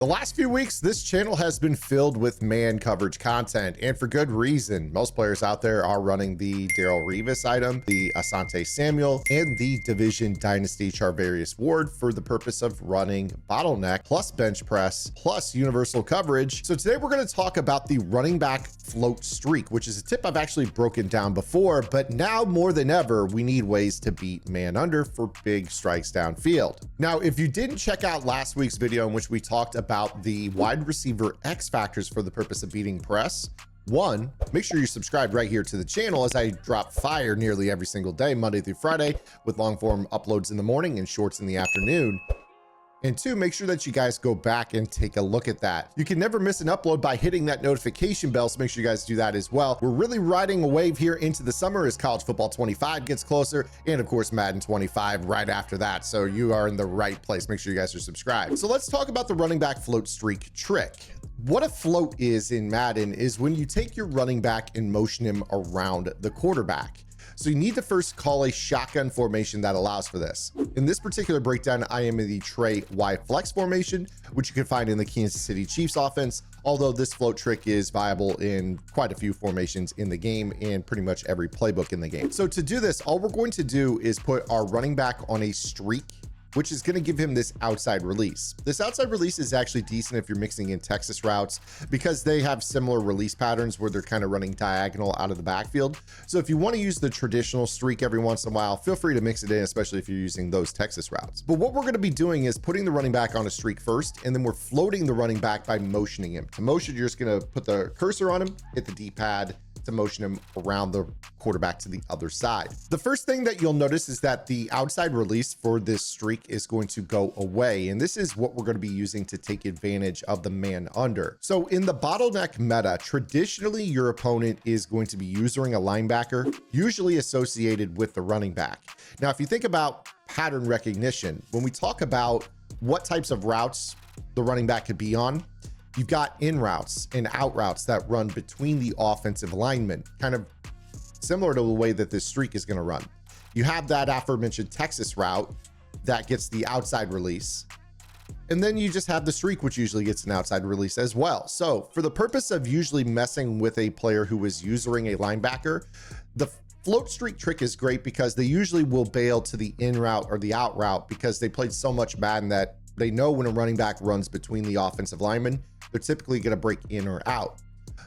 The last few weeks, this channel has been filled with man coverage content, and for good reason. Most players out there are running the Darrelle Revis item, the Asante Samuel, and the Division Dynasty Charvarius Ward for the purpose of running bottleneck, plus bench press, plus universal coverage. So today we're going to talk about the running back float streak, which is a tip I've actually broken down before, but now more than ever, we need ways to beat man under for big strikes downfield. Now, if you didn't check out last week's video in which we talked about the wide receiver X factors for the purpose of beating press, one, make sure you're subscribed right here to the channel as I drop fire nearly every single day, Monday through Friday, with long form uploads in the morning and shorts in the afternoon. And two, make sure that you guys go back and take a look at that. You can never miss an upload by hitting that notification bell, so make sure you guys do that as well. We're really riding a wave here into the summer as college football 25 gets closer, and of course Madden 25 right after that. So you are in the right place. Make sure you guys are subscribed. So let's talk about the running back float streak trick. What a float is in Madden is when you take your running back and motion him around the quarterback. So you need to first call a shotgun formation that allows for this. In this particular breakdown, I am in the Trey Y flex formation, which you can find in the Kansas City Chiefs offense, although this float trick is viable in quite a few formations in the game and pretty much every playbook in the game. So to do this, all we're going to do is put our running back on a streak, which is going to give him this outside release. This outside release is actually decent if you're mixing in Texas routes because they have similar release patterns where they're kind of running diagonal out of the backfield. So if you want to use the traditional streak every once in a while, feel free to mix it in, especially if you're using those Texas routes. But what we're going to be doing is putting the running back on a streak first, and then we're floating the running back by motioning him. To motion, you're just going to put the cursor on him, hit the D-pad, to motion him around the quarterback to the other side. The first thing that you'll notice is that the outside release for this streak is going to go away. And this is what we're going to be using to take advantage of the man under. So in the bottleneck meta, traditionally your opponent is going to be using a linebacker, usually associated with the running back. Now, if you think about pattern recognition, when we talk about what types of routes the running back could be on, you've got in routes and out routes that run between the offensive linemen, kind of similar to the way that this streak is going to run. You have that aforementioned Texas route that gets the outside release. And then you just have the streak, which usually gets an outside release as well. So for the purpose of usually messing with a player who is using a linebacker, the float streak trick is great because they usually will bail to the in route or the out route because they played so much Madden that they know when a running back runs between the offensive linemen, they're typically going to break in or out.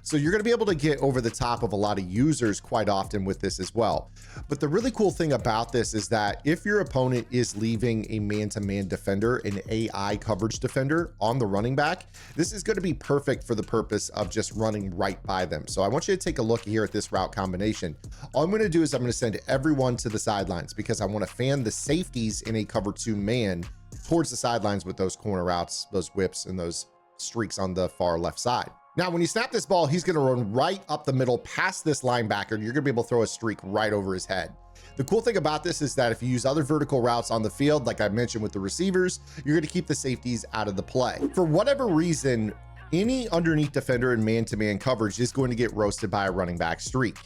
So you're going to be able to get over the top of a lot of users quite often with this as well. But the really cool thing about this is that if your opponent is leaving a man-to-man defender, an AI coverage defender on the running back, this is going to be perfect for the purpose of just running right by them. So I want you to take a look here at this route combination. All I'm going to do is I'm going to send everyone to the sidelines because I want to fan the safeties in a cover two man towards the sidelines with those corner routes, those whips, and those streaks on the far left side. Now, when you snap this ball, he's going to run right up the middle past this linebacker, and you're going to be able to throw a streak right over his head. The cool thing about this is that if you use other vertical routes on the field, like I mentioned with the receivers, you're going to keep the safeties out of the play. For whatever reason, any underneath defender in man-to-man coverage is going to get roasted by a running back streak.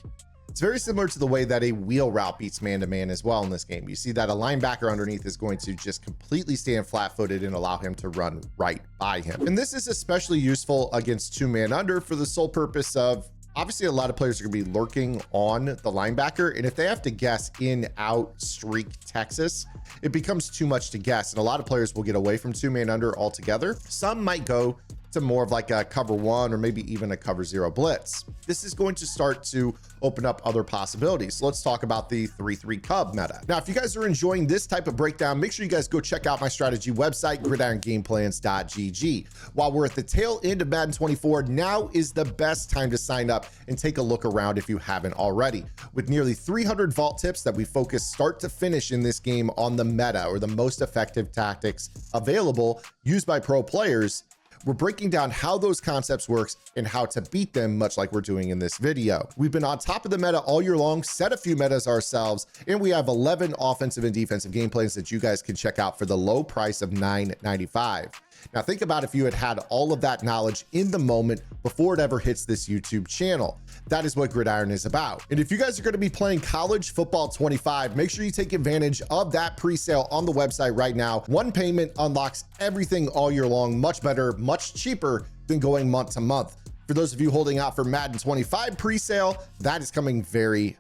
It's very similar to the way that a wheel route beats man-to-man as well in this game. You see that a linebacker underneath is going to just completely stand flat-footed and allow him to run right by him. And this is especially useful against two-man under for the sole purpose of, obviously a lot of players are going to be lurking on the linebacker, and if they have to guess in, out, streak, Texas, it becomes too much to guess, and a lot of players will get away from two-man under altogether. Some might go to more of like a cover one or maybe even a cover zero blitz. This is going to start to open up other possibilities. So let's talk about the 3-3 Cub meta. Now, if you guys are enjoying this type of breakdown, make sure you guys go check out my strategy website, gridirongameplans.gg. While we're at the tail end of Madden 24, now is the best time to sign up and take a look around if you haven't already. With nearly 300 vault tips that we focus start to finish in this game on the meta or the most effective tactics available used by pro players, we're breaking down how those concepts works and how to beat them, much like we're doing in this video. We've been on top of the meta all year long, set a few metas ourselves, and we have 11 offensive and defensive game plans that you guys can check out for the low price of $9.95. Now think about if you had had all of that knowledge in the moment before it ever hits this YouTube channel. That is what Gridiron is about. And if you guys are going to be playing College Football 25, make sure you take advantage of that pre-sale on the website right now. One payment unlocks everything all year long, much better, much cheaper than going month to month. For those of you holding out for Madden 25 pre-sale, that is coming very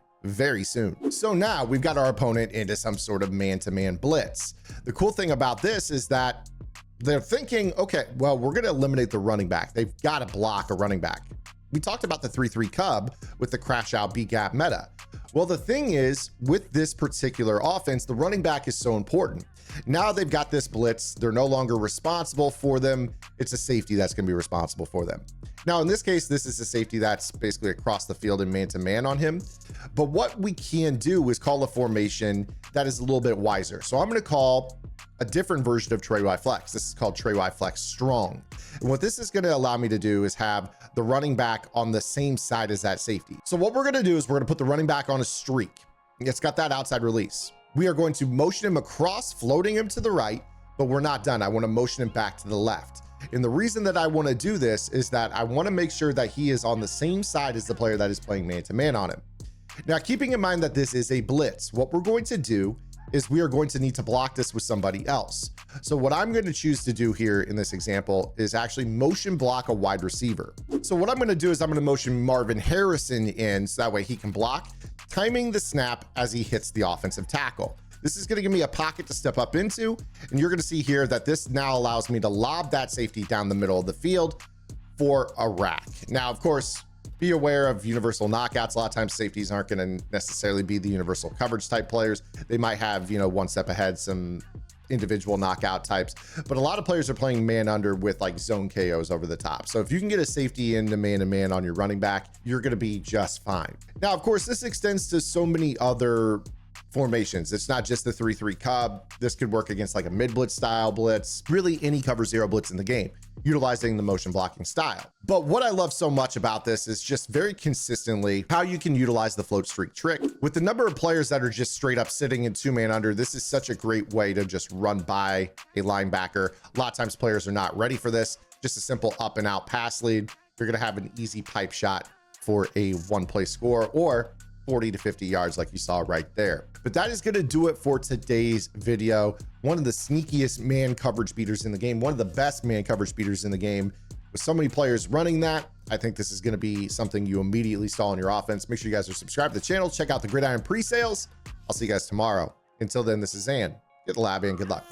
soon. So now we've got our opponent into some sort of man-to-man blitz. The cool thing about this is that they're thinking, okay, well, we're going to eliminate the running back. They've got to block a running back. We talked about the 3-3 Cub with the crash out B gap meta. Well, the thing is, with this particular offense, the running back is so important. Now they've got this blitz. They're no longer responsible for them. It's a safety that's going to be responsible for them. Now, in this case, this is a safety that's basically across the field and man-to-man on him. But what we can do is call a formation that is a little bit wiser. So I'm going to call a different version of Trey Y Flex. This is called Trey Y Flex Strong. And what this is going to allow me to do is have the running back on the same side as that safety. So what we're going to do is we're going to put the running back on a streak. It's got that outside release. We are going to motion him across, floating him to the right, but we're not done. I want to motion him back to the left. And the reason that I want to do this is that I want to make sure that he is on the same side as the player that is playing man-to-man on him. Now, keeping in mind that this is a blitz, what we're going to do is we are going to need to block this with somebody else. So what I'm going to choose to do here in this example is actually motion block a wide receiver. So what I'm going to do is I'm going to motion Marvin Harrison in so that way he can block, timing the snap as he hits the offensive tackle. This is going to give me a pocket to step up into, and you're going to see here that this now allows me to lob that safety down the middle of the field for a rack. Now, of course, be aware of universal knockouts. A lot of times safeties aren't going to necessarily be the universal coverage type players. They might have, one step ahead, some individual knockout types, but a lot of players are playing man under with like zone KOs over the top. So if you can get a safety into man-to-man on your running back, you're going to be just fine. Now, of course, this extends to so many other formations. It's not just the 3-3 Cub. This could work against like a mid blitz style blitz, really any cover zero blitz in the game, utilizing the motion blocking style. But what I love so much about this is just very consistently how you can utilize the float streak trick. With the number of players that are just straight up sitting in two-man under, this is such a great way to just run by a linebacker. A lot of times players are not ready for this. Just a simple up and out pass lead. You're going to have an easy pipe shot for a one-play score or 40 to 50 yards like you saw right there. But that is going to do it for today's video. One of the sneakiest man coverage beaters in the game, one of the best man coverage beaters in the game. With so many players running that, I think this is going to be something you immediately install in your offense. Make sure you guys are subscribed to the channel. Check out the Gridiron pre-sales. I'll see you guys tomorrow. Until then, this is Zan. Get the lab in. Good luck.